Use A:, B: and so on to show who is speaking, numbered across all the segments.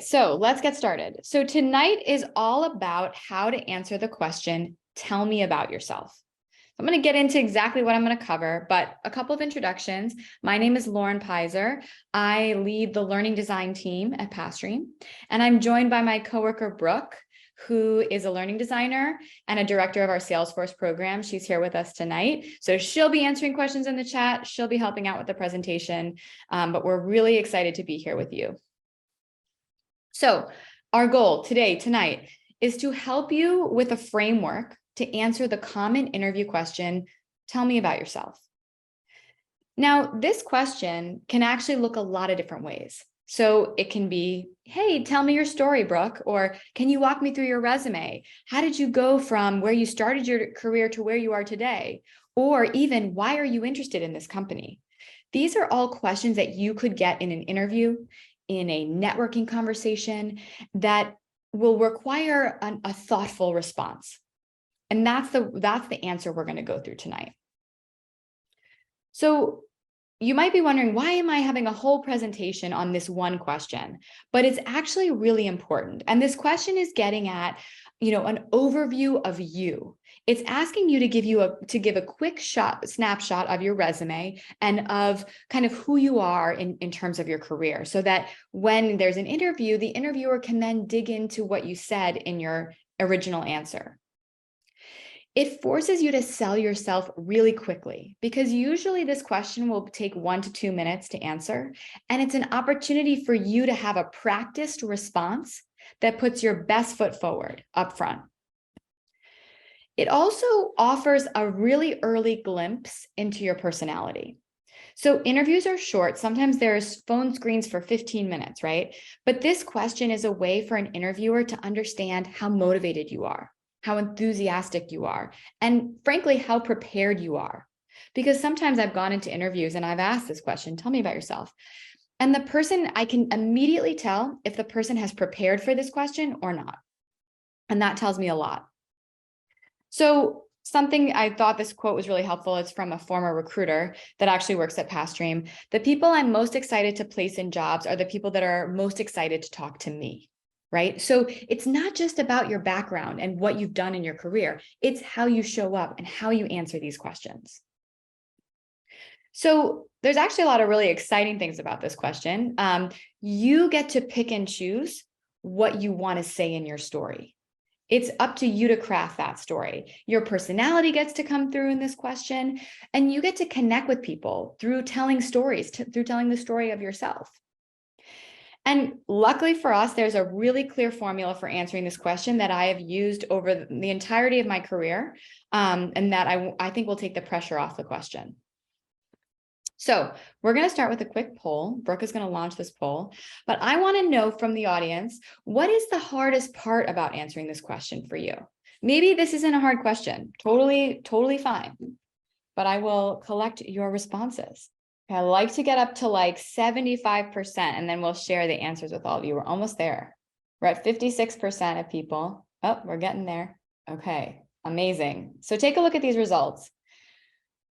A: So let's get started. So tonight is all about how to answer the question, tell me about yourself. I'm going to get into exactly what I'm going to cover, but a couple of introductions. My name is Lauren Pizer. I lead the learning design team at PassStream, and I'm joined by my coworker, Brooke, who is a learning designer and a director of our Salesforce program. She's here with us tonight. So she'll be answering questions in the chat. She'll be helping out with the presentation, but we're really excited to be here with you. So our goal tonight, is to help you with a framework to answer the common interview question, tell me about yourself. Now, this question can actually look a lot of different ways. So it can be, hey, tell me your story, Brooke, or can you walk me through your resume? How did you go from where you started your career to where you are today? Or even, why are you interested in this company? These are all questions that you could get in an interview, in a networking conversation that will require a thoughtful response. And that's the answer we're going to go through tonight. So you might be wondering, why am I having a whole presentation on this one question? But it's actually really important. And this question is getting at, an overview of you. It's asking you to give a quick snapshot of your resume and of kind of who you are in terms of your career, so that when there's an interview, the interviewer can then dig into what you said in your original answer. It forces you to sell yourself really quickly, because usually this question will take 1 to 2 minutes to answer. And it's an opportunity for you to have a practiced response that puts your best foot forward up front. It also offers a really early glimpse into your personality. So interviews are short. Sometimes there's phone screens for 15 minutes, right? But this question is a way for an interviewer to understand how motivated you are, how enthusiastic you are, and frankly, how prepared you are. Because sometimes I've gone into interviews and I've asked this question, tell me about yourself. And I can immediately tell if the person has prepared for this question or not. And that tells me a lot. So something I thought this quote was really helpful. It's from a former recruiter that actually works at PassStream. The people I'm most excited to place in jobs are the people that are most excited to talk to me. Right? So it's not just about your background and what you've done in your career. It's how you show up and how you answer these questions. So there's actually a lot of really exciting things about this question. You get to pick and choose what you want to say in your story. It's up to you to craft that story. Your personality gets to come through in this question, and you get to connect with people through telling stories, through telling the story of yourself. And luckily for us, there's a really clear formula for answering this question that I have used over the entirety of my career, and that I think will take the pressure off the question. So we're going to start with a quick poll. Brooke is going to launch this poll, but I want to know from the audience, what is the hardest part about answering this question for you? Maybe this isn't a hard question, totally fine, but I will collect your responses. I like to get up to like 75%, and then we'll share the answers with all of you. We're almost there. We're at 56% of people. Oh, we're getting there. Okay, amazing. So take a look at these results.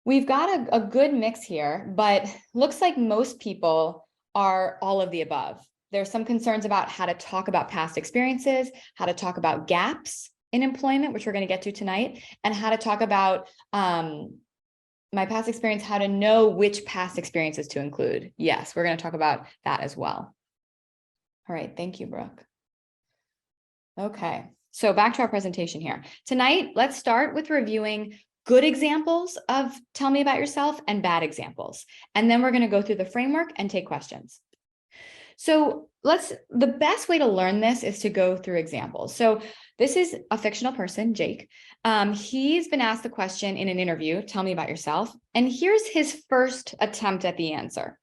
A: We've got a good mix here, but looks like most people are all of the above. There's some concerns about how to talk about past experiences, how to talk about gaps in employment, which we're going to get to tonight, and how to talk about my past experience, how to know which past experiences to include. Yes, we're going to talk about that as well. All right, thank you, Brooke. Okay, so back to our presentation here. Tonight, let's start with reviewing good examples of tell me about yourself and bad examples. And then we're going to go through the framework and take questions. So the best way to learn this is to go through examples. So this is a fictional person, Jake. He's been asked the question in an interview, tell me about yourself. And here's his first attempt at the answer.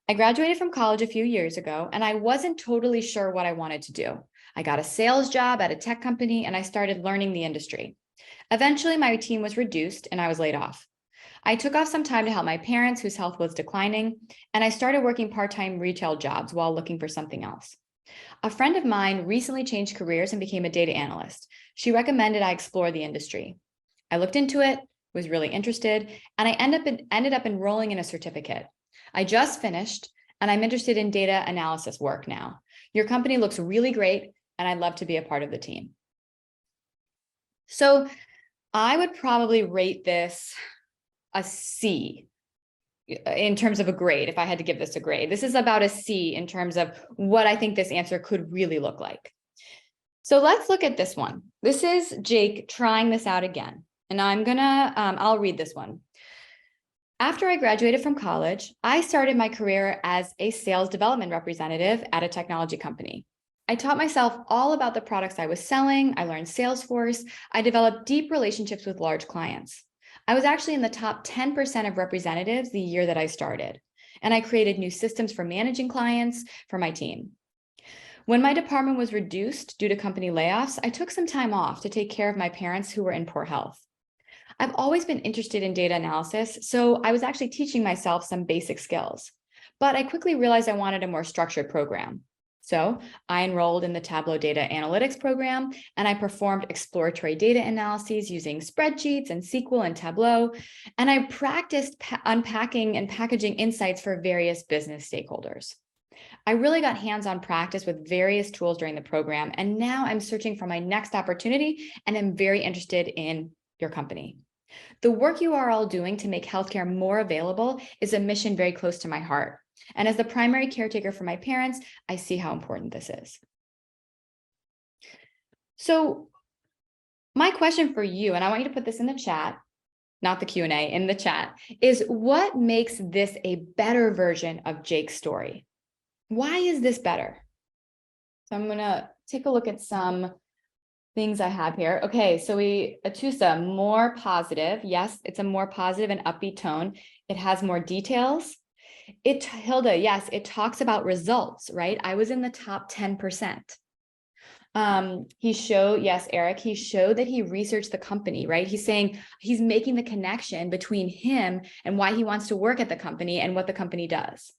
A: I graduated from college a few years ago, and I wasn't totally sure what I wanted to do. I got a sales job at a tech company, and I started learning the industry. Eventually, my team was reduced, and I was laid off. I took off some time to help my parents, whose health was declining, and I started working part-time retail jobs while looking for something else. A friend of mine recently changed careers and became a data analyst. She recommended I explore the industry. I looked into it, was really interested, and I ended up enrolling in a certificate. I just finished, and I'm interested in data analysis work now. Your company looks really great, and I'd love to be a part of the team. So I would probably rate this a C in terms of a grade, if I had to give this a grade. This is about a C in terms of what I think this answer could really look like. So let's look at this one. This is Jake trying this out again. And I'll read this one. After I graduated from college, I started my career as a sales development representative at a technology company. I taught myself all about the products I was selling. I learned Salesforce. I developed deep relationships with large clients. I was actually in the top 10% of representatives the year that I started. And I created new systems for managing clients for my team. When my department was reduced due to company layoffs, I took some time off to take care of my parents who were in poor health. I've always been interested in data analysis, so I was actually teaching myself some basic skills. But I quickly realized I wanted a more structured program. So I enrolled in the Tableau data analytics program, and I performed exploratory data analyses using spreadsheets and SQL and Tableau, and I practiced unpacking and packaging insights for various business stakeholders. I really got hands-on practice with various tools during the program, and now I'm searching for my next opportunity, and I'm very interested in your company. The work you are all doing to make healthcare more available is a mission very close to my heart. And as the primary caretaker for my parents, I see how important this is. So my question for you, and I want you to put this in the chat, not the Q&A, in the chat, is what makes this a better version of Jake's story? Why is this better? So I'm gonna take a look at some things I have here. Okay, so Atusa, more positive. Yes, it's a more positive and upbeat tone. It has more details. Hilda, yes, it talks about results, right? I was in the top 10%. Yes, Eric, he showed that he researched the company, right? He's saying he's making the connection between him and why he wants to work at the company and what the company does.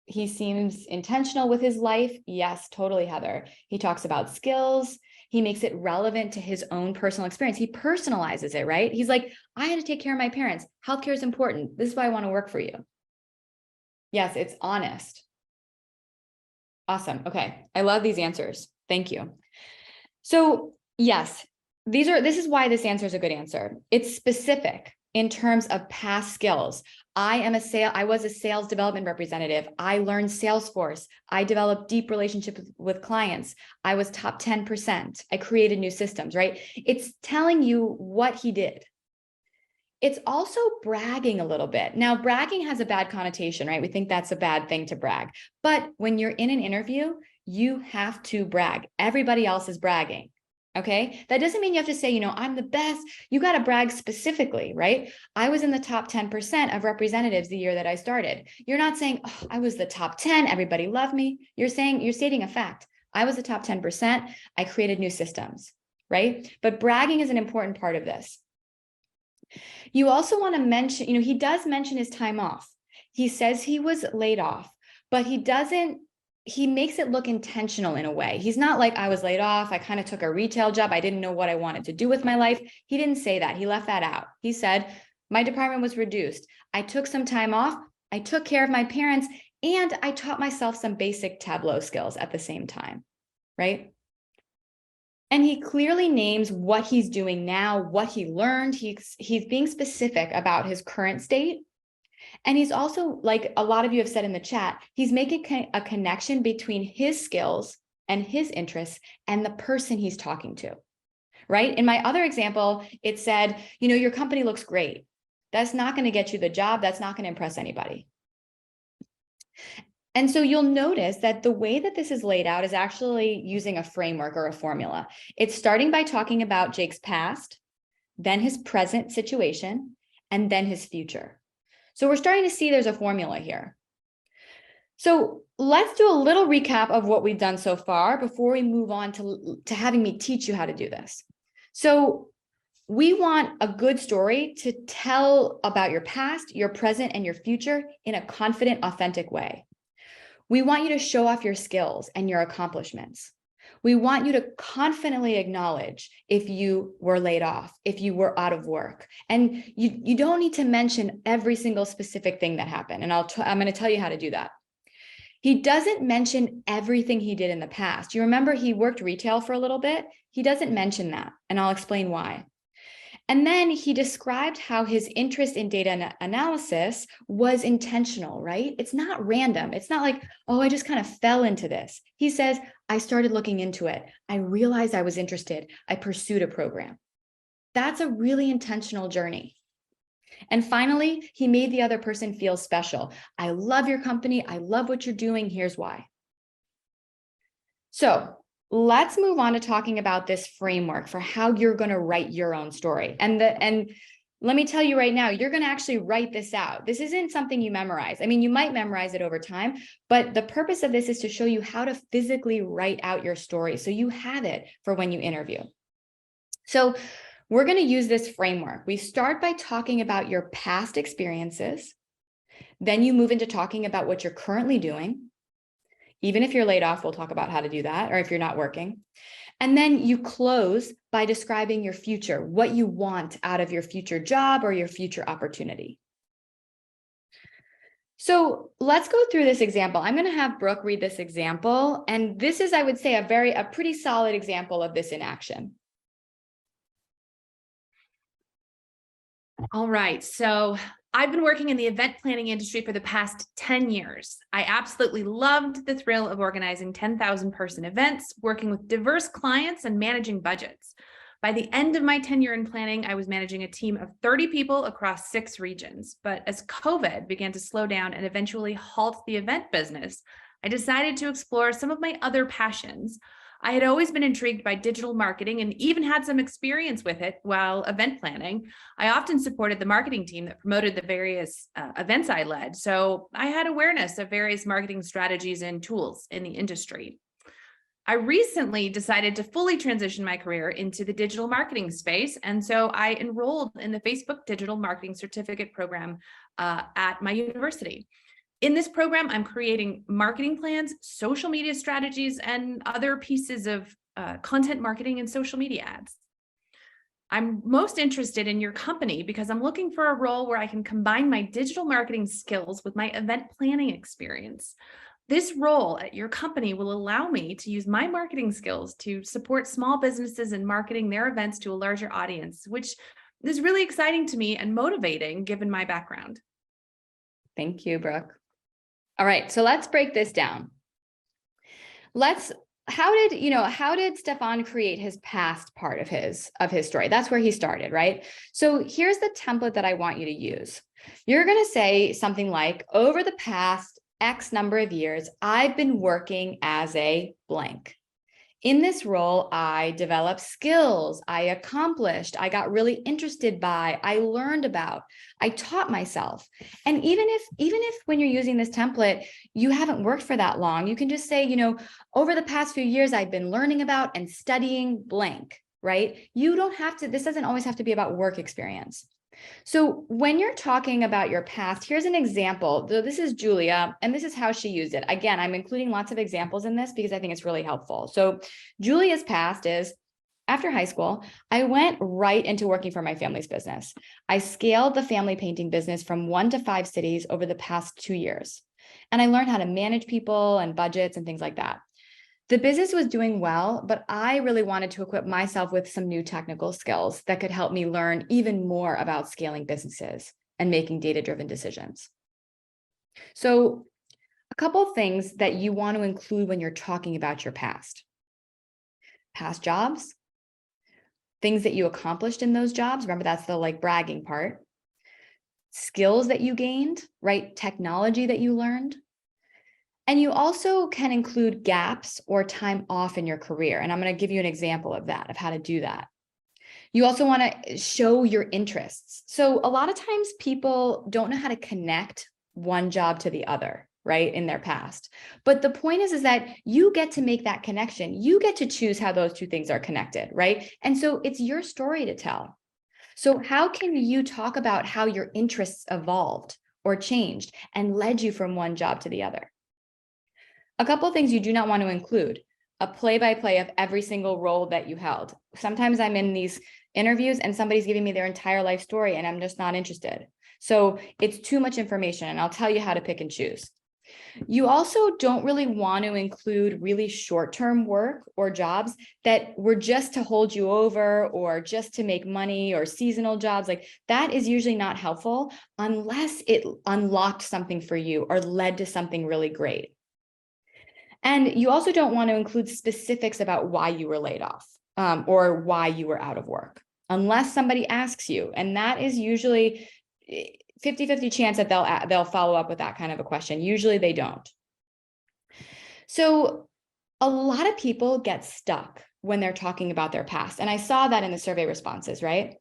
A: He seems intentional with his life. Yes, totally, Heather. He talks about skills. He makes it relevant to his own personal experience. He personalizes it, right? He's like, I had to take care of my parents. Healthcare is important. This is why I want to work for you. Yes, it's honest. Awesome. Okay. I love these answers. Thank you. So yes, this is why this answer is a good answer. It's specific in terms of past skills. I was a sales development representative. I learned Salesforce. I developed deep relationships with clients. I was top 10%. I created new systems, right? It's telling you what he did. It's also bragging a little bit. Now, bragging has a bad connotation, right? We think that's a bad thing to brag. But when you're in an interview, you have to brag. Everybody else is bragging. Okay, that doesn't mean you have to say, I'm the best. You got to brag specifically, right? I was in the top 10% of representatives the year that I started. You're not saying, oh, I was the top 10, everybody loved me. You're stating a fact. I was the top 10%. I created new systems, right? But bragging is an important part of this. You also want to mention, he does mention his time off. He says he was laid off, but he makes it look intentional in a way. He's not like, I was laid off. I kind of took a retail job. I didn't know what I wanted to do with my life. He didn't say that. He left that out. He said, my department was reduced. I took some time off. I took care of my parents, and I taught myself some basic Tableau skills at the same time, right? And he clearly names what he's doing now, what he learned. He's being specific about his current state. And he's also, like a lot of you have said in the chat, he's making a connection between his skills and his interests and the person he's talking to, right? In my other example, it said, your company looks great. That's not going to get you the job. That's not going to impress anybody. And so you'll notice that the way that this is laid out is actually using a framework or a formula. It's starting by talking about Jake's past, then his present situation, and then his future. So we're starting to see there's a formula here. So let's do a little recap of what we've done so far before we move on to having me teach you how to do this. So we want a good story to tell about your past, your present, and your future in a confident, authentic way. We want you to show off your skills and your accomplishments. We want you to confidently acknowledge if you were laid off, if you were out of work. And you don't need to mention every single specific thing that happened. And I'm going to tell you how to do that. He doesn't mention everything he did in the past. You remember he worked retail for a little bit? He doesn't mention that, and I'll explain why. And then he described how his interest in data analysis was intentional, right? It's not random. It's not like, oh, I just kind of fell into this. He says, I started looking into it. I realized I was interested. I pursued a program. That's a really intentional journey. And finally, he made the other person feel special. I love your company. I love what you're doing. Here's why. So let's move on to talking about this framework for how you're going to write your own story. And let me tell you right now, you're going to actually write this out. This isn't something you memorize. I mean, you might memorize it over time, but the purpose of this is to show you how to physically write out your story so you have it for when you interview. So we're going to use this framework. We start by talking about your past experiences. Then you move into talking about what you're currently doing. Even if you're laid off, we'll talk about how to do that, or if you're not working. And then you close by describing your future, what you want out of your future job or your future opportunity. So let's go through this example. I'm going to have Brooke read this example. And this is, I would say, a pretty solid example of this in action.
B: All right. So I've been working in the event planning industry for the past 10 years. I absolutely loved the thrill of organizing 10,000 person events, working with diverse clients and managing budgets. By the end of my tenure in planning, I was managing a team of 30 people across 6 regions. But as COVID began to slow down and eventually halt the event business, I decided to explore some of my other passions. I had always been intrigued by digital marketing and even had some experience with it while event planning. I often supported the marketing team that promoted the various events I led, so I had awareness of various marketing strategies and tools in the industry. I recently decided to fully transition my career into the digital marketing space, and so I enrolled in the Facebook Digital Marketing Certificate program at my university. In this program, I'm creating marketing plans, social media strategies, and other pieces of content marketing and social media ads. I'm most interested in your company because I'm looking for a role where I can combine my digital marketing skills with my event planning experience. This role at your company will allow me to use my marketing skills to support small businesses in marketing their events to a larger audience, which is really exciting to me and motivating given my background.
A: Thank you, Brooke. All right, so let's break this down. How did Stefan create his past part of his story? That's where he started, right? So here's the template that I want you to use. You're going to say something like, over the past X number of years, I've been working as a blank. In this role, I developed skills, I accomplished, I got really interested by, I learned about, I taught myself. And even if when you're using this template, you haven't worked for that long, you can just say, over the past few years, I've been learning about and studying blank, right? This doesn't always have to be about work experience. So when you're talking about your past, here's an example. This is Julia, and this is how she used it. Again, I'm including lots of examples in this because I think it's really helpful. So Julia's past is, after high school, I went right into working for my family's business. I scaled the family painting business from 1 to 5 cities over the past 2 years. And I learned how to manage people and budgets and things like that. The business was doing well, but I really wanted to equip myself with some new technical skills that could help me learn even more about scaling businesses and making data-driven decisions. So a couple of things that you want to include when you're talking about your past. Past jobs, things that you accomplished in those jobs. Remember, that's the bragging part. Skills that you gained, right? Technology that you learned. And you also can include gaps or time off in your career. And I'm going to give you an example of that, of how to do that. You also want to show your interests. So a lot of times people don't know how to connect one job to the other, right, in their past. But the point is that you get to make that connection. You get to choose how those two things are connected, right? And so it's your story to tell. So how can you talk about how your interests evolved or changed and led you from one job to the other? A couple of things you do not want to include: a play-by-play of every single role that you held. Sometimes I'm in these interviews and somebody's giving me their entire life story and I'm just not interested. So it's too much information, and I'll tell you how to pick and choose. You also don't really want to include really short-term work or jobs that were just to hold you over or just to make money, or seasonal jobs. Like that is usually not helpful unless it unlocked something for you or led to something really great. And you also don't want to include specifics about why you were laid off, or why you were out of work, unless somebody asks you. And that is usually 50-50 chance that they'll follow up with that kind of a question. Usually they don't. So a lot of people get stuck when they're talking about their past. And I saw that in the survey responses, right?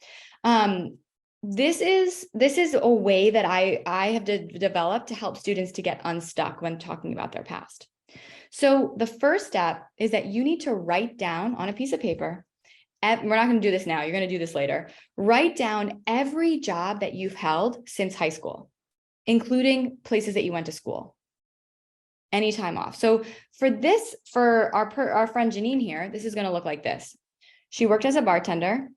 A: This is a way that I have developed to help students to get unstuck when talking about their past. So the first step is that you need to write down on a piece of paper. We're not going to do this now. You're going to do this later. Write down every job that you've held since high school, including places that you went to school, any time off. So for our friend Janine here, this is going to look like this. She worked as a bartender.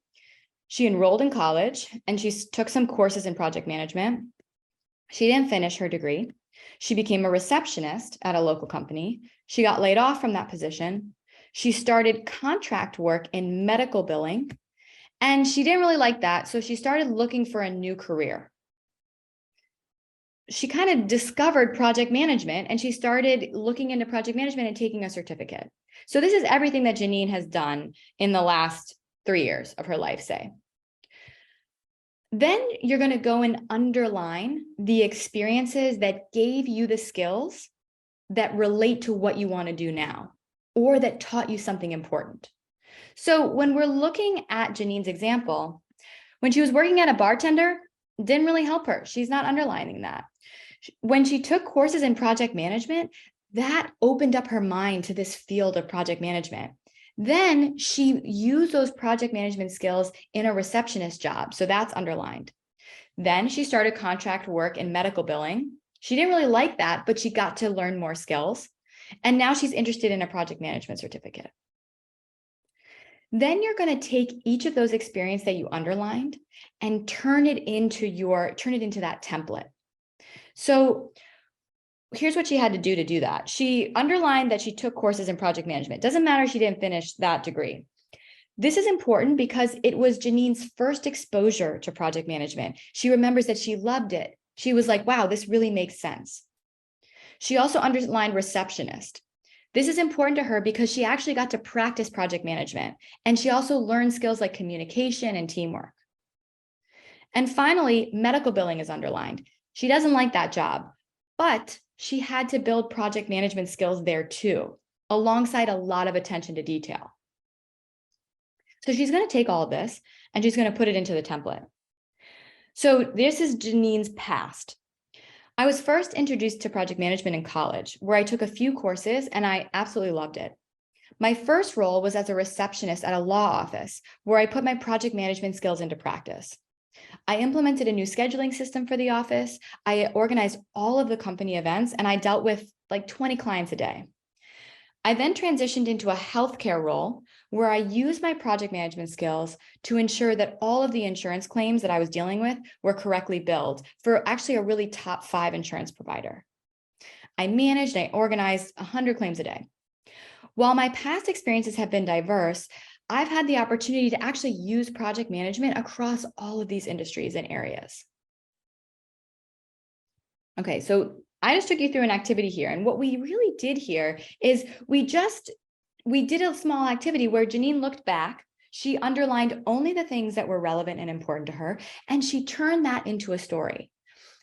A: She enrolled in college and she took some courses in project management. She didn't finish her degree. She became a receptionist at a local company. She got laid off from that position. She started contract work in medical billing, and she didn't really like that. So she started looking for a new career. She kind of discovered project management, and she started looking into project management and taking a certificate. So this is everything that Janine has done in the last 3 years of her life, say. Then you're going to go and underline the experiences that gave you the skills that relate to what you want to do now, or that taught you something important. So when we're looking at Janine's example, when she was working at a bartender, didn't really help her. She's not underlining that. When she took courses in project management, that opened up her mind to this field of project management. Then she used those project management skills in a receptionist job. So that's underlined. Then she started contract work in medical billing. She didn't really like that, but she got to learn more skills. And now she's interested in a project management certificate. Then you're going to take each of those experiences that you underlined and turn it into that template. So here's what she had to do that. She underlined that she took courses in project management. Doesn't matter, she didn't finish that degree. This is important because it was Janine's first exposure to project management. She remembers that she loved it. She was like, wow, this really makes sense. She also underlined receptionist. This is important to her because she actually got to practice project management, and she also learned skills like communication and teamwork. And finally, medical billing is underlined. She doesn't like that job, but she had to build project management skills there too, alongside a lot of attention to detail. So she's going to take all of this and she's going to put it into the template. So this is Janine's past. I was first introduced to project management in college, where I took a few courses and I absolutely loved it. My first role was as a receptionist at a law office, where I put my project management skills into practice. I implemented a new scheduling system for the office. I organized all of the company events, and I dealt with like 20 clients a day. I then transitioned into a healthcare role where I used my project management skills to ensure that all of the insurance claims that I was dealing with were correctly billed for actually a really top 5 insurance provider. I managed and I organized 100 claims a day. While my past experiences have been diverse, I've had the opportunity to actually use project management across all of these industries and areas. Okay, so I just took you through an activity here. And what we really did here is we did a small activity where Janine looked back. She underlined only the things that were relevant and important to her, and she turned that into a story.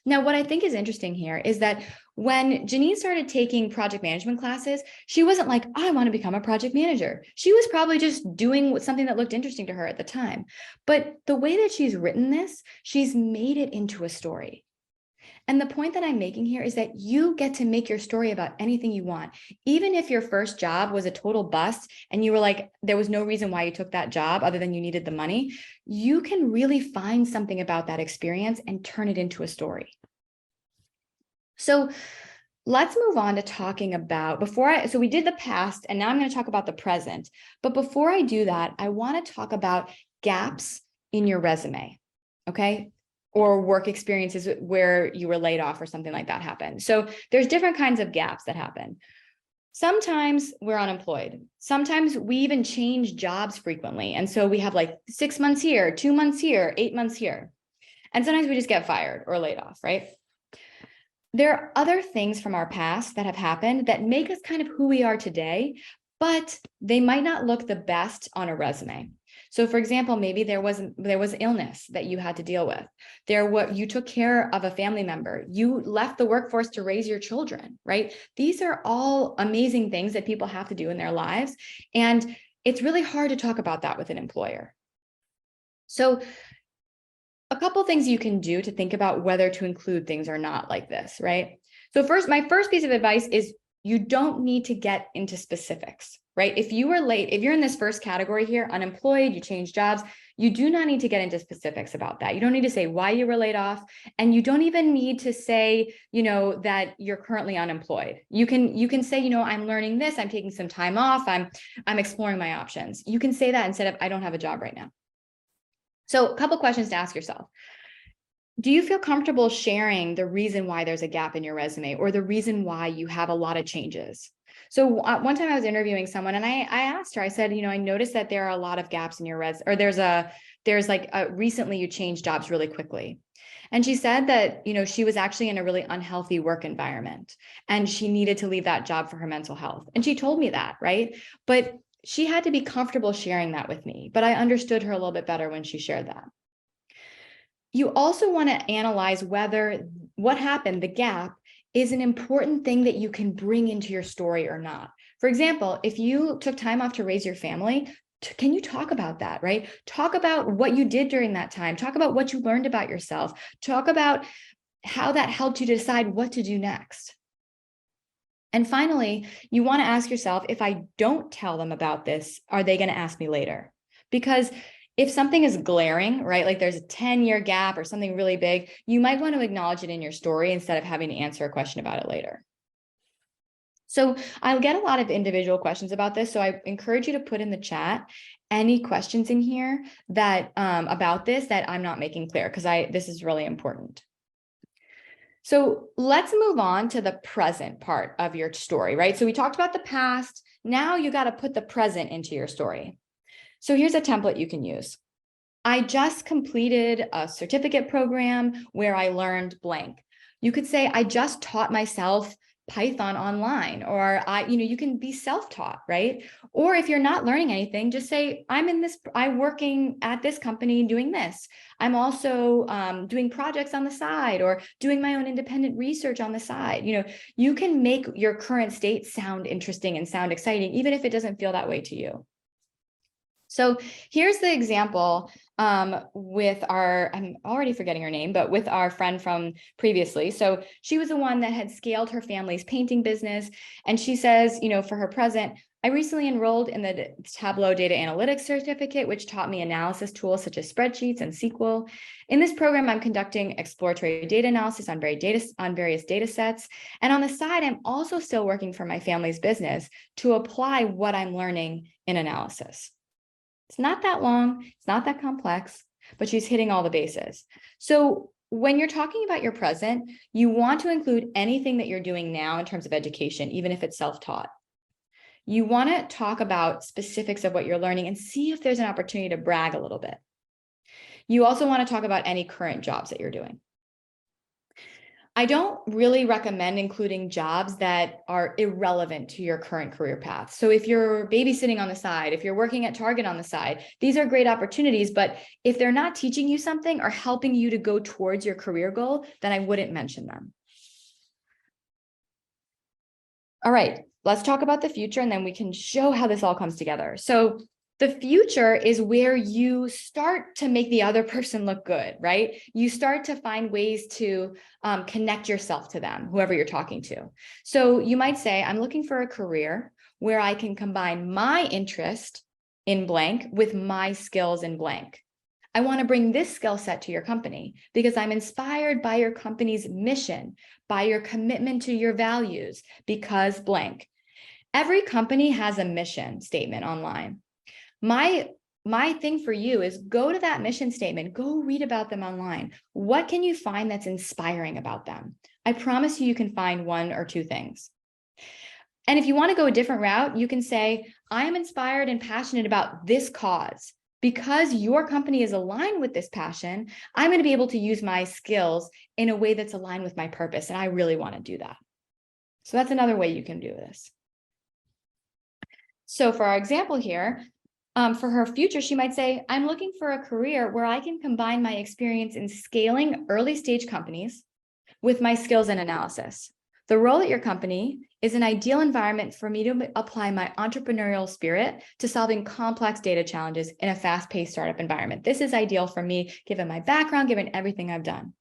A: Now, what I think is interesting here is that when Janine started taking project management classes, she wasn't like, oh, I want to become a project manager. She was probably just doing something that looked interesting to her at the time. But the way that she's written this, she's made it into a story. And the point that I'm making here is that you get to make your story about anything you want. Even if your first job was a total bust and you were like, there was no reason why you took that job other than you needed the money, you can really find something about that experience and turn it into a story. So let's move on to talking about, so we did the past and now I'm going to talk about the present. But before I do that, I want to talk about gaps in your resume. Okay. or work experiences where you were laid off or something like that happened. So there's different kinds of gaps that happen. Sometimes we're unemployed. Sometimes we even change jobs frequently. And so we have like 6 months here, 2 months here, 8 months here. And sometimes we just get fired or laid off, right? There are other things from our past that have happened that make us kind of who we are today, but they might not look the best on a resume. So for example, maybe there was illness that you had to deal with. You took care of a family member. You left the workforce to raise your children, right? These are all amazing things that people have to do in their lives. And it's really hard to talk about that with an employer. So a couple things you can do to think about whether to include things or not like this, right? So my first piece of advice is you don't need to get into specifics, right? If you were late, if you're in this first category here, unemployed, you changed jobs, you do not need to get into specifics about that. You don't need to say why you were laid off, and you don't even need to say, that you're currently unemployed. You can say, I'm learning this, I'm taking some time off, I'm exploring my options. You can say that instead of I don't have a job right now. So a couple questions to ask yourself. Do you feel comfortable sharing the reason why there's a gap in your resume or the reason why you have a lot of changes? So one time I was interviewing someone and I asked her, I said, I noticed that there are a lot of gaps in your resume, or recently you changed jobs really quickly. And she said that, she was actually in a really unhealthy work environment and she needed to leave that job for her mental health. And she told me that, right? But she had to be comfortable sharing that with me, but I understood her a little bit better when she shared that. You also want to analyze whether what happened, the gap, is an important thing that you can bring into your story or not. For example, if you took time off to raise your family, can you talk about that, right? Talk about what you did during that time. Talk about what you learned about yourself. Talk about how that helped you to decide what to do next. And finally, you want to ask yourself, if I don't tell them about this, are they going to ask me later? Because if something is glaring, right, like there's a 10-year gap or something really big, you might want to acknowledge it in your story instead of having to answer a question about it later. So I'll get a lot of individual questions about this. So I encourage you to put in the chat any questions in here that about this that I'm not making clear, because this is really important. So let's move on to the present part of your story, right? So we talked about the past. Now you got to put the present into your story. So here's a template you can use. I just completed a certificate program where I learned blank. You could say, I just taught myself Python online, or you can be self-taught, right? Or if you're not learning anything, just say, I'm working at this company doing this. I'm also doing projects on the side or doing my own independent research on the side. You can make your current state sound interesting and sound exciting, even if it doesn't feel that way to you. So here's the example with I'm already forgetting her name, but with our friend from previously. So she was the one that had scaled her family's painting business. And she says, for her present, I recently enrolled in the Tableau data analytics certificate, which taught me analysis tools such as spreadsheets and SQL. In this program, I'm conducting exploratory data analysis on various data sets. And on the side, I'm also still working for my family's business to apply what I'm learning in analysis. It's not that long, it's not that complex, but she's hitting all the bases. So when you're talking about your present, you want to include anything that you're doing now in terms of education, even if it's self-taught. You want to talk about specifics of what you're learning and see if there's an opportunity to brag a little bit. You also want to talk about any current jobs that you're doing. I don't really recommend including jobs that are irrelevant to your current career path. So if you're babysitting on the side, if you're working at Target on the side, these are great opportunities, but if they're not teaching you something or helping you to go towards your career goal, then I wouldn't mention them. All right, let's talk about the future and then we can show how this all comes together. So the future is where you start to make the other person look good, right? You start to find ways to connect yourself to them, whoever you're talking to. So you might say, I'm looking for a career where I can combine my interest in blank with my skills in blank. I want to bring this skill set to your company because I'm inspired by your company's mission, by your commitment to your values, because blank. Every company has a mission statement online. My my thing for you is go to that mission statement, go read about them online. What can you find that's inspiring about them? I promise you can find one or two things. And if you want to go a different route, you can say, I am inspired and passionate about this cause. Because your company is aligned with this passion, I'm going to be able to use my skills in a way that's aligned with my purpose. And I really want to do that. So that's another way you can do this. So for our example here, for her future, she might say, I'm looking for a career where I can combine my experience in scaling early stage companies with my skills in analysis. The role at your company is an ideal environment for me to apply my entrepreneurial spirit to solving complex data challenges in a fast-paced startup environment. This is ideal for me, given my background, given everything I've done.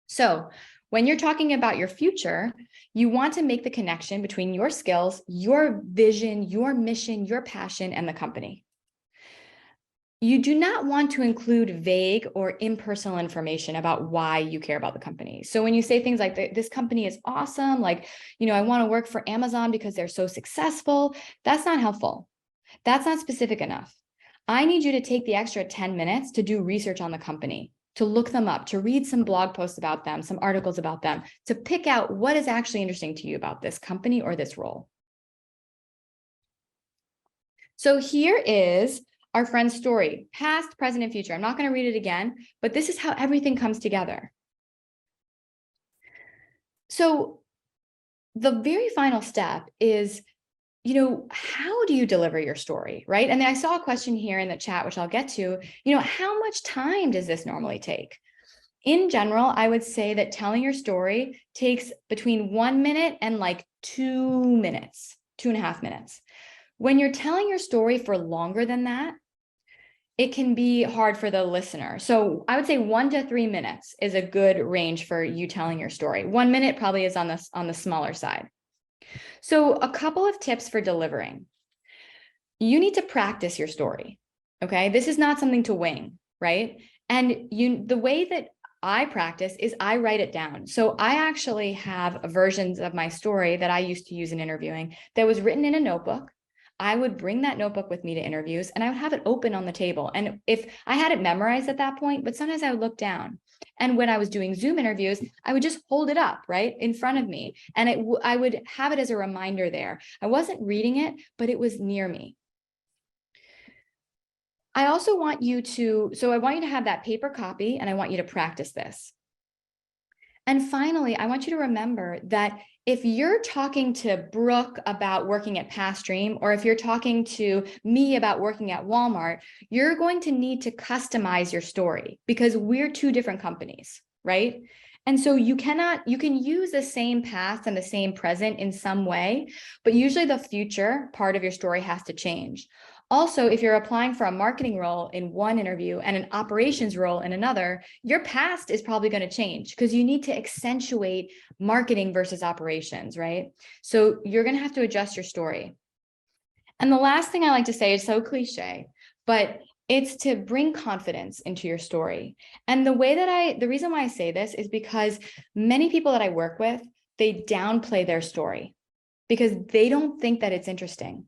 A: So when you're talking about your future, you want to make the connection between your skills, your vision, your mission, your passion, and the company. You do not want to include vague or impersonal information about why you care about the company. So when you say things like, this company is awesome, like, I want to work for Amazon because they're so successful, that's not helpful. That's not specific enough. I need you to take the extra 10 minutes to do research on the company, to look them up, to read some blog posts about them, some articles about them, to pick out what is actually interesting to you about this company or this role. So here is our friend's story, past, present, and future. I'm not going to read it again, but this is how everything comes together. So the very final step is, how do you deliver your story, right? And then I saw a question here in the chat, which I'll get to, how much time does this normally take? In general, I would say that telling your story takes between 1 minute and like 2 minutes, 2.5 minutes. When you're telling your story for longer than that, it can be hard for the listener. So I would say 1 to 3 minutes is a good range for you telling your story. 1 minute probably is on the smaller side. So a couple of tips for delivering. You need to practice your story. Okay. This is not something to wing, right? And the way that I practice is I write it down. So I actually have versions of my story that I used to use in interviewing that was written in a notebook. I would bring that notebook with me to interviews and I would have it open on the table. And if I had it memorized at that point, but sometimes I would look down. And when I was doing Zoom interviews, I would just hold it up right in front of me. And I would have it as a reminder there. I wasn't reading it, but it was near me. I also want you to have that paper copy and I want you to practice this. And finally, I want you to remember that if you're talking to Brooke about working at Past Dream, or if you're talking to me about working at Walmart, you're going to need to customize your story because we're two different companies, right? And so you can use the same past and the same present in some way, but usually the future part of your story has to change. Also, if you're applying for a marketing role in one interview and an operations role in another, your past is probably going to change because you need to accentuate marketing versus operations, right? So you're going to have to adjust your story. And the last thing I like to say is so cliche, but it's to bring confidence into your story. And the reason why I say this is because many people that I work with, they downplay their story because they don't think that it's interesting.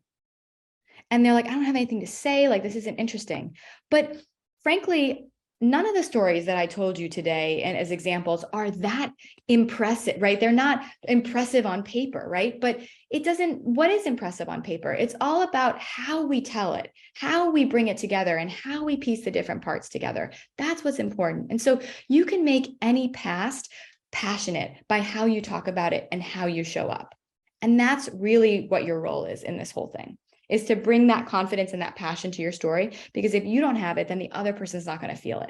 A: And they're like, I don't have anything to say, like, this isn't interesting. But frankly, none of the stories that I told you today and as examples are that impressive, right? They're not impressive on paper, right? But what is impressive on paper? It's all about how we tell it, how we bring it together, and how we piece the different parts together. That's what's important. And so you can make any past passionate by how you talk about it and how you show up. And that's really what your role is in this whole thing, is to bring that confidence and that passion to your story, because if you don't have it, then the other person's not going to feel it.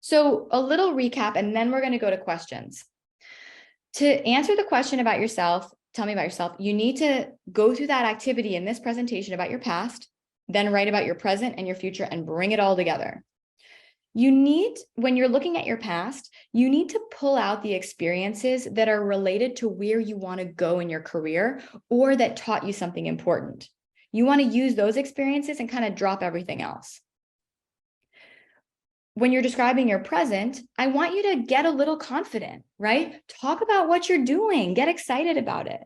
A: So a little recap, and then we're going to go to questions. To answer the question about yourself, tell me about yourself, you need to go through that activity in this presentation about your past, then write about your present and your future and bring it all together. When you're looking at your past, you need to pull out the experiences that are related to where you want to go in your career or that taught you something important. You want to use those experiences and kind of drop everything else. When you're describing your present, I want you to get a little confident, right? Talk about what you're doing, get excited about it.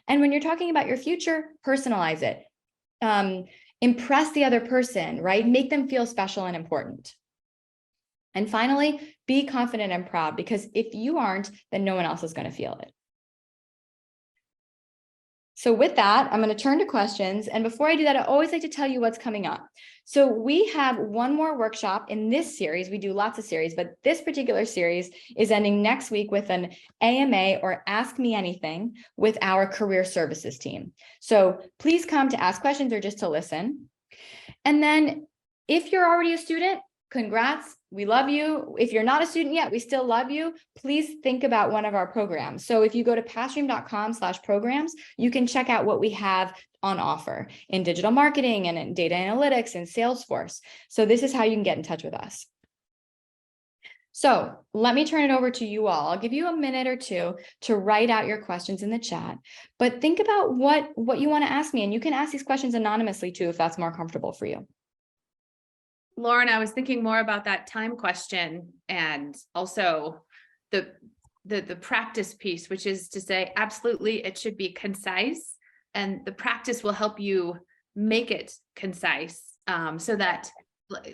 A: And when you're talking about your future, personalize it. impress the other person, right? Make them feel special and important. And finally, be confident and proud, because if you aren't, then no one else is going to feel it. So with that, I'm going to turn to questions. And before I do that, I always like to tell you what's coming up. So we have one more workshop in this series. We do lots of series, but this particular series is ending next week with an AMA, or Ask Me Anything, with our career services team. So please come to ask questions or just to listen. And then if you're already a student, congrats, we love you. If you're not a student yet, we still love you. Please think about one of our programs. So if you go to passstream.com/programs, you can check out what we have on offer in digital marketing and in data analytics and Salesforce. So this is how you can get in touch with us. So let me turn it over to you all. I'll give you a minute or two to write out your questions in the chat, but think about what you want to ask me. And you can ask these questions anonymously too, if that's more comfortable for you.
B: Lauren, I was thinking more about that time question, and also the practice piece, which is to say, absolutely, it should be concise, and the practice will help you make it concise, so that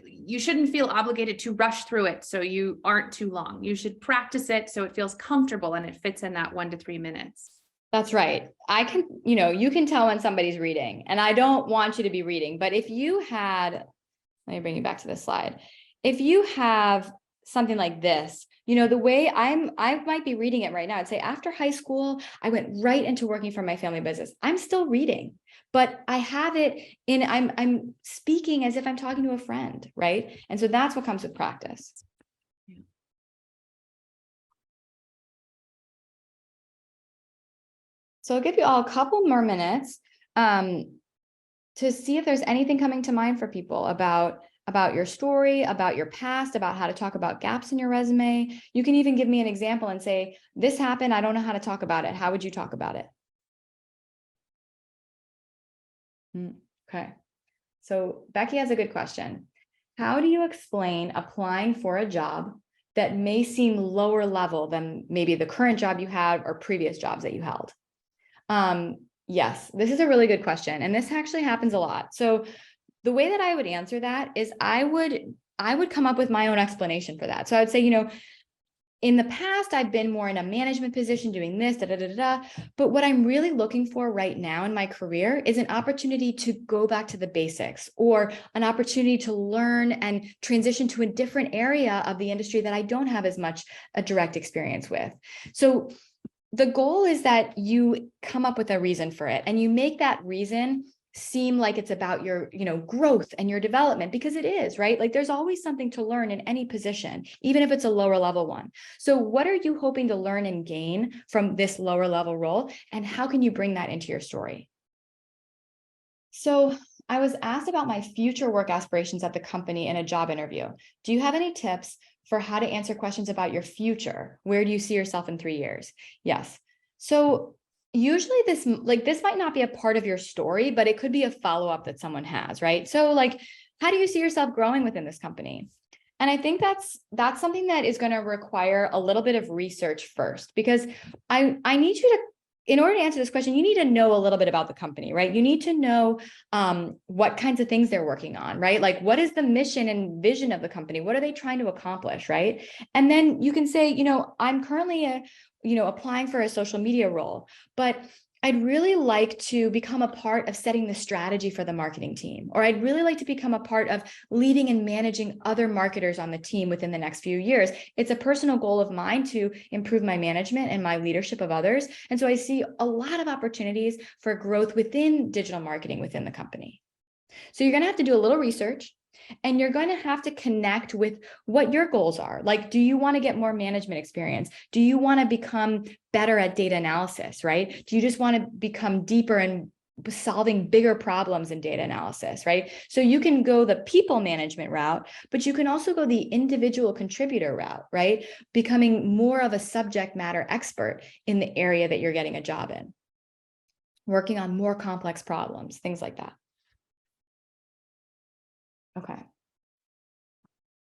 B: you shouldn't feel obligated to rush through it so you aren't too long. You should practice it so it feels comfortable and it fits in that 1 to 3 minutes.
A: That's right. You can tell when somebody's reading, and I don't want you to be reading, but if you had, let me bring you back to this slide. If you have something like this, the way I might be reading it right now, I'd say after high school, I went right into working for my family business. I'm still reading, but I have it in, I'm speaking as if I'm talking to a friend, right? And so that's what comes with practice. So I'll give you all a couple more minutes to see if there's anything coming to mind for people about your story, about your past, about how to talk about gaps in your resume. You can even give me an example and say, this happened, I don't know how to talk about it. How would you talk about it? Okay. So Becky has a good question. How do you explain applying for a job that may seem lower level than maybe the current job you had or previous jobs that you held? Yes, this is a really good question. And this actually happens a lot. So the way that I would answer that is I would come up with my own explanation for that. So I would say, in the past, I've been more in a management position doing this, but what I'm really looking for right now in my career is an opportunity to go back to the basics, or an opportunity to learn and transition to a different area of the industry that I don't have as much a direct experience with. So the goal is that you come up with a reason for it, and you make that reason seem like it's about your, growth and your development, because it is, right? Like there's always something to learn in any position, even if it's a lower level one. So what are you hoping to learn and gain from this lower level role? And how can you bring that into your story? So I was asked about my future work aspirations at the company in a job interview. Do you have any tips for how to answer questions about your future? Where do you see yourself in 3 years? Yes. So usually this might not be a part of your story, but it could be a follow-up that someone has, right? So how do you see yourself growing within this company? And I think that's something that is going to require a little bit of research first, because I need you to, in order to answer this question, you need to know a little bit about the company, right? You need to know what kinds of things they're working on, right? Like, what is the mission and vision of the company? What are they trying to accomplish, right? And then you can say, I'm currently applying for a social media role, but I'd really like to become a part of setting the strategy for the marketing team, or I'd really like to become a part of leading and managing other marketers on the team within the next few years. It's a personal goal of mine to improve my management and my leadership of others. And so I see a lot of opportunities for growth within digital marketing within the company. So you're going to have to do a little research, and you're going to have to connect with what your goals are. Like, do you want to get more management experience? Do you want to become better at data analysis, right? Do you just want to become deeper in solving bigger problems in data analysis, right? So you can go the people management route, but you can also go the individual contributor route, right? Becoming more of a subject matter expert in the area that you're getting a job in, working on more complex problems, things like that. Okay.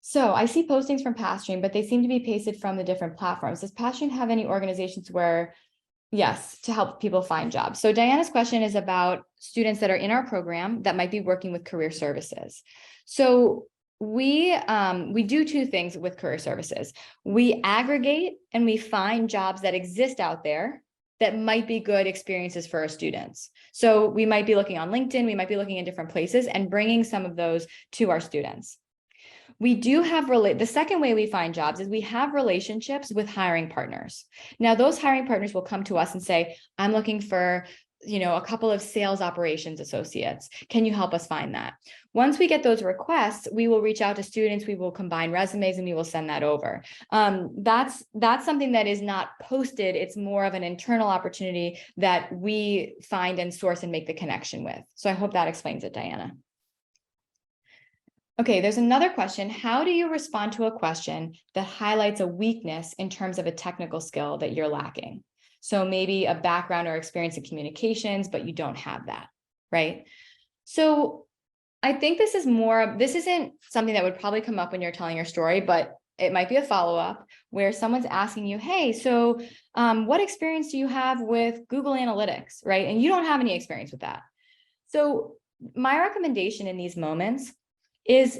A: So I see postings from PastStream, but they seem to be pasted from the different platforms. Does PastStream have any organizations where Yes, to help people find jobs. So Diana's question is about students that are in our program that might be working with career services. So we do two things with career services. We aggregate and we find jobs that exist out there that might be good experiences for our students. So we might be looking on LinkedIn, we might be looking in different places and bringing some of those to our students. We do have the second way we find jobs is we have relationships with hiring partners. Now, those hiring partners will come to us and say, I'm looking for, a couple of sales operations associates. Can you help us find that? Once we get those requests, we will reach out to students, we will combine resumes and we will send that over. That's something that is not posted. It's more of an internal opportunity that we find and source and make the connection with. So I hope that explains it, Diana. Okay, there's another question. How do you respond to a question that highlights a weakness in terms of a technical skill that you're lacking? So maybe a background or experience in communications, but you don't have that, right? So I think this isn't something that would probably come up when you're telling your story, but it might be a follow-up where someone's asking you, hey, so what experience do you have with Google Analytics, right? And you don't have any experience with that. So my recommendation in these moments is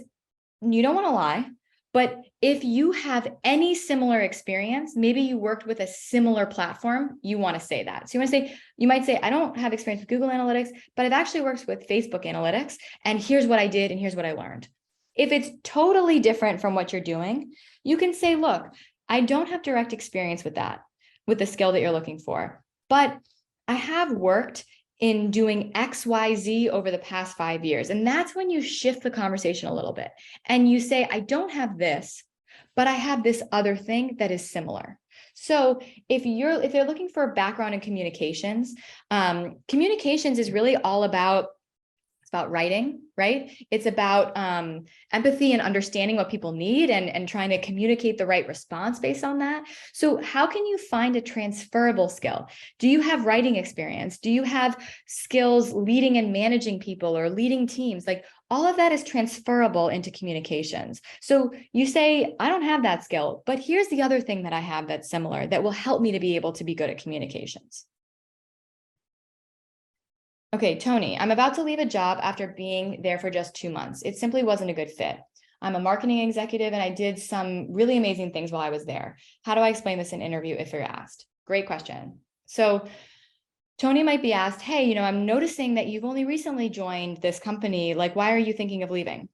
A: you don't want to lie, but if you have any similar experience, maybe you worked with a similar platform, you want to say that. So you might say, I don't have experience with Google Analytics, but I've actually worked with Facebook Analytics, and here's what I did, and here's what I learned. If it's totally different from what you're doing, you can say, look, I don't have direct experience with that, with the skill that you're looking for, but I have worked in doing XYZ over the past 5 years. And that's when you shift the conversation a little bit. And you say, I don't have this, but I have this other thing that is similar. So if they're looking for a background in communications, communications is really all about, it's about writing, right? It's about empathy and understanding what people need and trying to communicate the right response based on that. So how can you find a transferable skill? Do you have writing experience? Do you have skills leading and managing people or leading teams? Like all of that is transferable into communications. So you say, I don't have that skill, but here's the other thing that I have that's similar that will help me to be able to be good at communications. Okay, Tony, I'm about to leave a job after being there for just 2 months. It simply wasn't a good fit. I'm a marketing executive and I did some really amazing things while I was there. How do I explain this in an interview if you're asked? Great question. So Tony might be asked, hey, I'm noticing that you've only recently joined this company. Like, why are you thinking of leaving?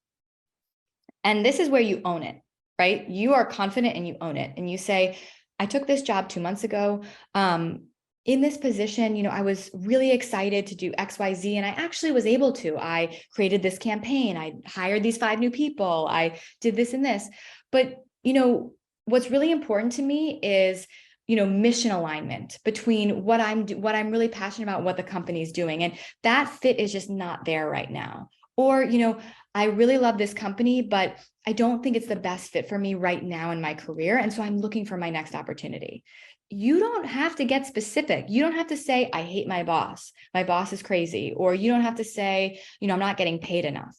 A: And this is where you own it, right? You are confident and you own it. And you say, I took this job 2 months ago. In this position, I was really excited to do XYZ, and I actually was able to. I created this campaign. I hired these 5 new people. I did this and this. But, what's really important to me is, mission alignment between what I'm really passionate about, what the company's doing. And that fit is just not there right now. Or, I really love this company, but I don't think it's the best fit for me right now in my career. And so I'm looking for my next opportunity. You don't have to get specific. You don't have to say, I hate my boss. My boss is crazy. Or you don't have to say, I'm not getting paid enough.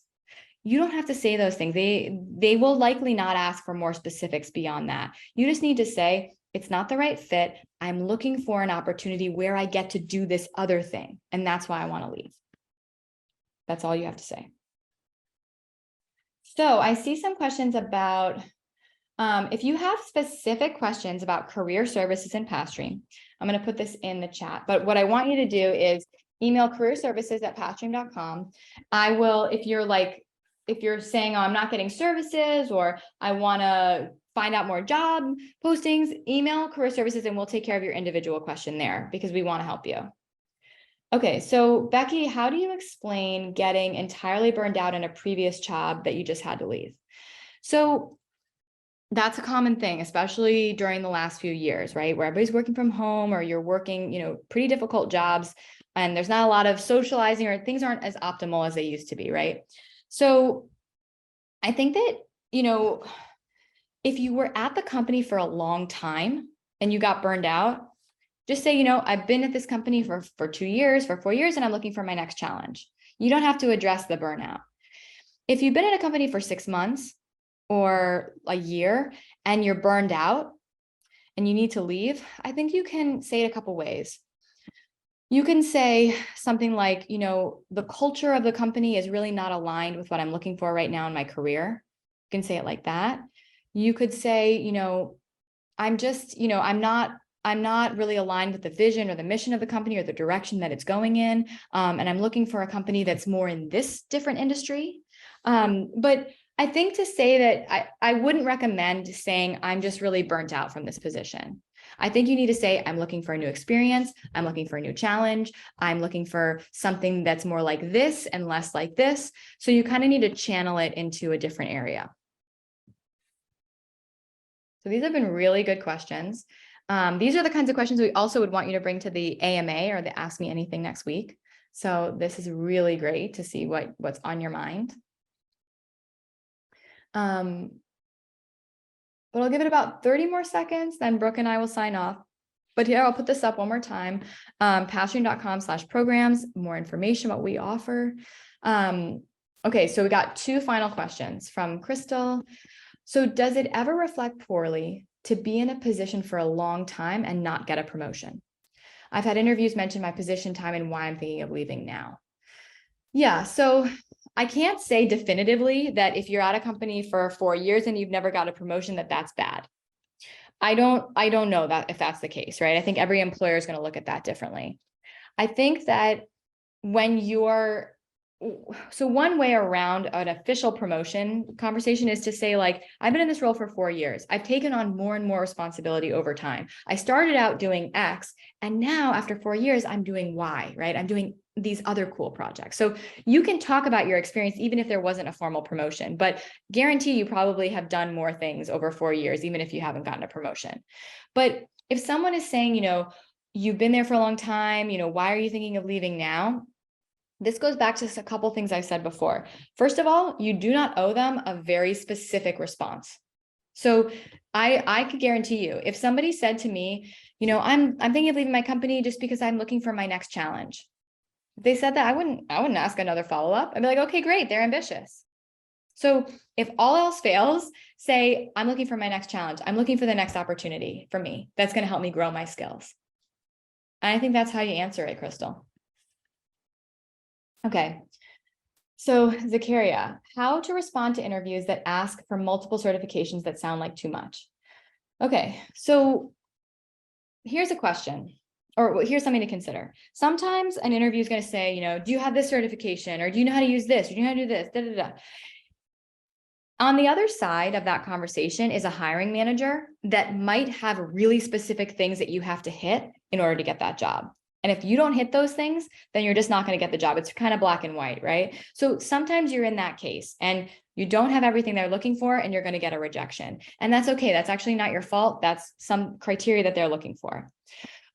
A: You don't have to say those things. They will likely not ask for more specifics beyond that. You just need to say, it's not the right fit. I'm looking for an opportunity where I get to do this other thing. And that's why I want to leave. That's all you have to say. So I see some questions about, if you have specific questions about career services in PathStream, I'm going to put this in the chat. But what I want you to do is email careerservices@pathstream.com. I will, if you're saying, oh, I'm not getting services, or I want to find out more job postings, email career services and we'll take care of your individual question there because we want to help you. Okay, so Becky, how do you explain getting entirely burned out in a previous job that you just had to leave? So that's a common thing, especially during the last few years, right? Where everybody's working from home or you're working, pretty difficult jobs and there's not a lot of socializing or things aren't as optimal as they used to be, right? So I think that, if you were at the company for a long time and you got burned out, just say, I've been at this company for 2 years, for 4 years, and I'm looking for my next challenge. You don't have to address the burnout. If you've been at a company for 6 months or a year and you're burned out, and you need to leave, I think you can say it a couple ways. You can say something like, the culture of the company is really not aligned with what I'm looking for right now in my career. You can say it like that. You could say, I'm not really aligned with the vision or the mission of the company or the direction that it's going in. And I'm looking for a company that's more in this different industry. But I think to say that I wouldn't recommend saying I'm just really burnt out from this position. I think you need to say, I'm looking for a new experience. I'm looking for a new challenge. I'm looking for something that's more like this and less like this. So you kind of need to channel it into a different area. So these have been really good questions. These are the kinds of questions we also would want you to bring to the AMA or the Ask Me Anything next week. So this is really great to see what's on your mind. But I'll give it about 30 more seconds, then Brooke and I will sign off. But here, I'll put this up one more time. Pastoring.com/programs, more information about what we offer. Okay, so we got 2 final questions from Crystal. So does it ever reflect poorly to be in a position for a long time and not get a promotion? I've had interviews mention my position time and why I'm thinking of leaving now. Yeah, so I can't say definitively that if you're at a company for 4 years and you've never got a promotion, that's bad. I don't know that if that's the case, right? I think every employer is going to look at that differently. I think that so one way around an official promotion conversation is to say, like, I've been in this role for 4 years. I've taken on more and more responsibility over time. I started out doing X, and now after 4 years, I'm doing Y, right? I'm doing these other cool projects. So you can talk about your experience, even if there wasn't a formal promotion, but guarantee you probably have done more things over 4 years, even if you haven't gotten a promotion. But if someone is saying, you've been there for a long time, why are you thinking of leaving now? This goes back to a couple things I've said before. First of all, you do not owe them a very specific response. So I could guarantee you, if somebody said to me, I'm thinking of leaving my company just because I'm looking for my next challenge. If they said that, I wouldn't ask another follow-up. I'd be like, okay, great, they're ambitious. So if all else fails, say, I'm looking for my next challenge. I'm looking for the next opportunity for me that's going to help me grow my skills. And I think that's how you answer it, Crystal. Okay. So Zakaria, how to respond to interviews that ask for multiple certifications that sound like too much? Okay, so here's a question, or here's something to consider. Sometimes an interview is going to say, do you have this certification, or do you know how to use this, or do you know how to do this, da, da, da. On the other side of that conversation is a hiring manager that might have really specific things that you have to hit in order to get that job. And if you don't hit those things, then you're just not going to get the job. It's kind of black and white, right? So sometimes you're in that case and you don't have everything they're looking for and you're going to get a rejection. And that's okay. That's actually not your fault. That's some criteria that they're looking for.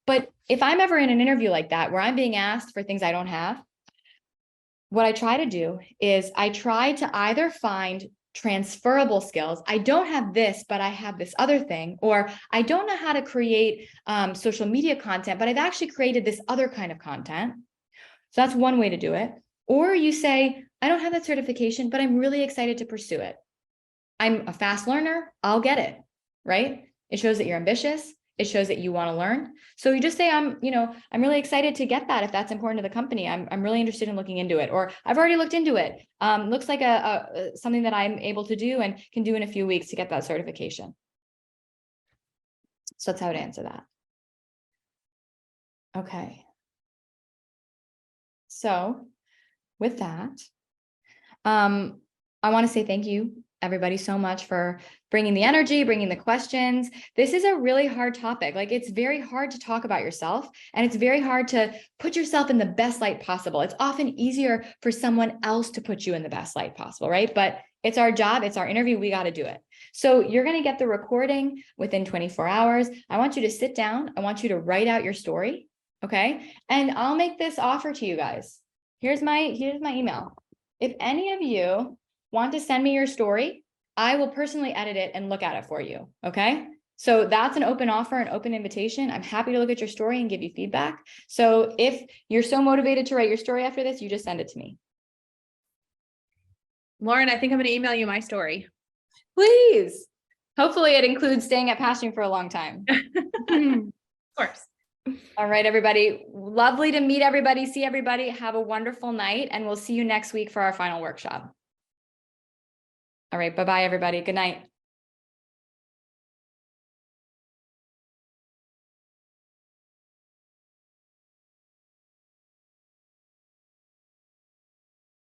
A: But if I'm ever in an interview like that, where I'm being asked for things I don't have, what I try to do is I try to either find transferable skills. I don't have this, but I have this other thing, or I don't know how to create social media content, but I've actually created this other kind of content. So that's one way to do it. Or you say, I don't have that certification, but I'm really excited to pursue it. I'm a fast learner. I'll get it, right? It shows that you're ambitious. It shows that you want to learn. So you just say, I'm really excited to get that if that's important to the company. I'm really interested in looking into it, or I've already looked into it. Looks like something that I'm able to do and can do in a few weeks to get that certification. So that's how to answer that. Okay. So with that, I want to say thank you, everybody, so much for bringing the energy, bringing the questions. This is a really hard topic. Like, it's very hard to talk about yourself, and it's very hard to put yourself in the best light possible. It's often easier for someone else to put you in the best light possible, right? But it's our job. It's our interview. We got to do it. So you're going to get the recording within 24 hours. I want you to sit down. I want you to write out your story. Okay. And I'll make this offer to you guys. Here's my email. If any of you want to send me your story, I will personally edit it and look at it for you. Okay. So that's an open offer, an open invitation. I'm happy to look at your story and give you feedback. So if you're so motivated to write your story after this, you just send it to me.
B: Lauren, I think I'm going to email you my story.
A: Please. Hopefully it includes staying at Pasturing for a long time.
B: Of course.
A: All right, everybody. Lovely to meet everybody, see everybody. Have a wonderful night, and we'll see you next week for our final workshop. All right. Bye-bye, everybody. Good night.